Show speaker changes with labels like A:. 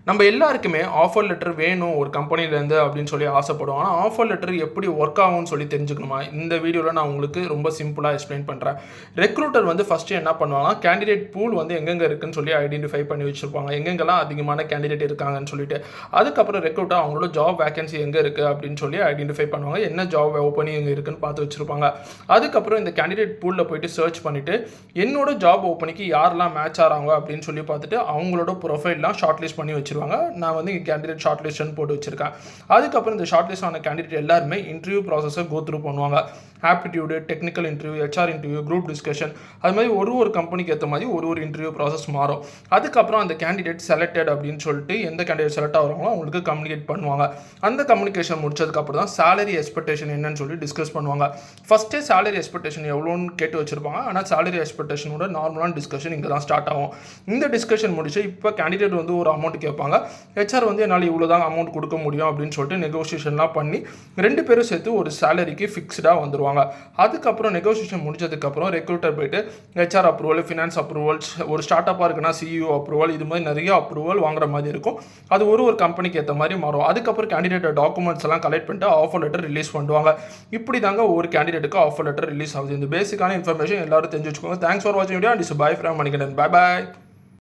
A: நம்ம எல்லாருக்குமே offer letter வேணும் ஒரு கம்பெனிலேருந்து அப்படின்னு சொல்லி ஆசைப்படுவோம். ஆனால் ஆஃபர் லெட்டர் எப்படி ஒர்க் ஆகும்னு சொல்லி தெரிஞ்சுக்கணுமா? இந்த வீடியோவில் நான் உங்களுக்கு ரொம்ப சிம்பிளாக எக்ஸ்பிளைன் பண்ணுறேன். ரெக்ரூட்டர் வந்து ஃபஸ்ட்டு என்ன பண்ணுவாங்கன்னா, கேண்டிடேட் பூல் வந்து எங்கெங்கே இருக்குன்னு சொல்லி ஐடென்டிஃபை பண்ணி வச்சுருப்பாங்க. எங்கெங்கெல்லாம் அதிகமான கேண்டிடேட் இருக்காங்கன்னு சொல்லிட்டு. அதுக்கப்புறம் ரெக்ரூட்டர் அவங்களோட ஜாப் வேகன்சி எங்கே இருக்குது அப்படின்னு சொல்லி ஐடென்டிஃபை பண்ணுவாங்க. என்ன ஜாப் ஓப்பனிங் இருக்குன்னு பார்த்து வச்சுருப்பாங்க. அதுக்கப்புறம் இந்த கேண்டிடேட் பூலில் போயிட்டு சர்ச் பண்ணிவிட்டு என்னோட ஜாப் ஓப்பனிங்க்கு யாரெல்லாம் மேட்ச் ஆகிறாங்க அப்படின்னு சொல்லி பார்த்துட்டு அவங்களோட ப்ரொஃபைல்லாம் ஷார்ட் லிஸ்ட் பண்ணி வச்சுருவாங்க. நான் வந்து கேண்டிடேட் ஷார்ட் லிஸ்ட்னு போட்டு வச்சிருக்கேன். அதுக்கப்புறம் இந்த ஷார்ட் லிஸ்ட் ஆன கேண்டிடேட் எல்லாருமே இன்டர்வியூ ப்ராசஸை கோ த்ரூ பண்ணுவாங்க. Aptitude, technical interview, HR interview, group discussion, அது மாதிரி ஒரு கம்பெனிக்கு ஏற்ற மாதிரி ஒரு இன்டர்வியூ ப்ராசஸ் மாறும். அதுக்கப்புறம் அந்த கேண்டிடேட் செலக்டட் அப்படின்னு சொல்லிட்டு எந்த கேண்டிடேட் செலக்ட் ஆகிறாங்களோ அவங்களுக்கு கம்யூனிகேட் பண்ணுவாங்க. அந்த கம்யூனிகேஷன் முடிச்சதுக்கப்புறம் தான் சேலரி எக்ஸ்பெக்டேஷன் என்னன்னு சொல்லி டிஸ்கஸ் பண்ணுவாங்க. ஃபஸ்ட்டே சேலரி எக்ஸ்பெக்டேஷன் எவ்வளோன்னு கேட்டு வச்சிருப்பாங்க. ஆனால் சேலரி எக்ஸ்பெக்டேஷனோட நார்மலான டிஸ்கஷன் இங்கே தான் ஸ்டார்ட் ஆகும். இந்த டிஸ்கஷன் முடிச்சு இப்போ கேண்டிடேட் வந்து ஒரு அமௌண்ட் கேட்பாங்க. ஹெச்ஆர் வந்து என்னால் இவ்வளோ தான் அமௌண்ட் கொடுக்க முடியும் அப்படின்னு சொல்லிட்டு நெகோசியேஷன்லாம் பண்ணி 2 பேரும் சேர்த்து ஒரு சேலரிக்கு ஃபிக்ஸ்டாக வந்துடுவாங்க. அதுக்கப்புறம் நெகோசியேஷன் முடிச்சதுக்கப்புறம் ரெக்ரூட்டர் போயிட்டு ஹெச்ஆர் அப்ரூவல், ஃபினான்ஸ் அப்ரூவல்ஸ், ஒரு ஸ்டார்ட் அப்பாக இருக்குன்னா சிஇஓ அப்ரூவல், இது மாதிரி நிறைய அப்ரூவல் வாங்குற மாதிரி இருக்கும். அது ஒரு கம்பெனிக்கு ஏற்ற மாதிரி மாறும். அதுக்கப்புறம் கேண்டிடேட் டாக்குமெண்ட்ஸ் எல்லாம் கலெக்ட் பண்ணிட்டு ஆஃபர் லெட்டர் ரிலீஸ் பண்ணுவாங்க. இப்படி தாங்க ஒரு கேண்டிடேட்டுக்கு ஆஃபர் லெட்டர் ரிலீஸ் ஆகுது. இந்த பேசிக்கான இன்ஃபர்மேஷன் எல்லாரும் தெரிஞ்சு வச்சுக்கோங்க. தேங்க்ஸ் ஃபார் வாட்சிங் video and is by from Manikandan. Bye bye.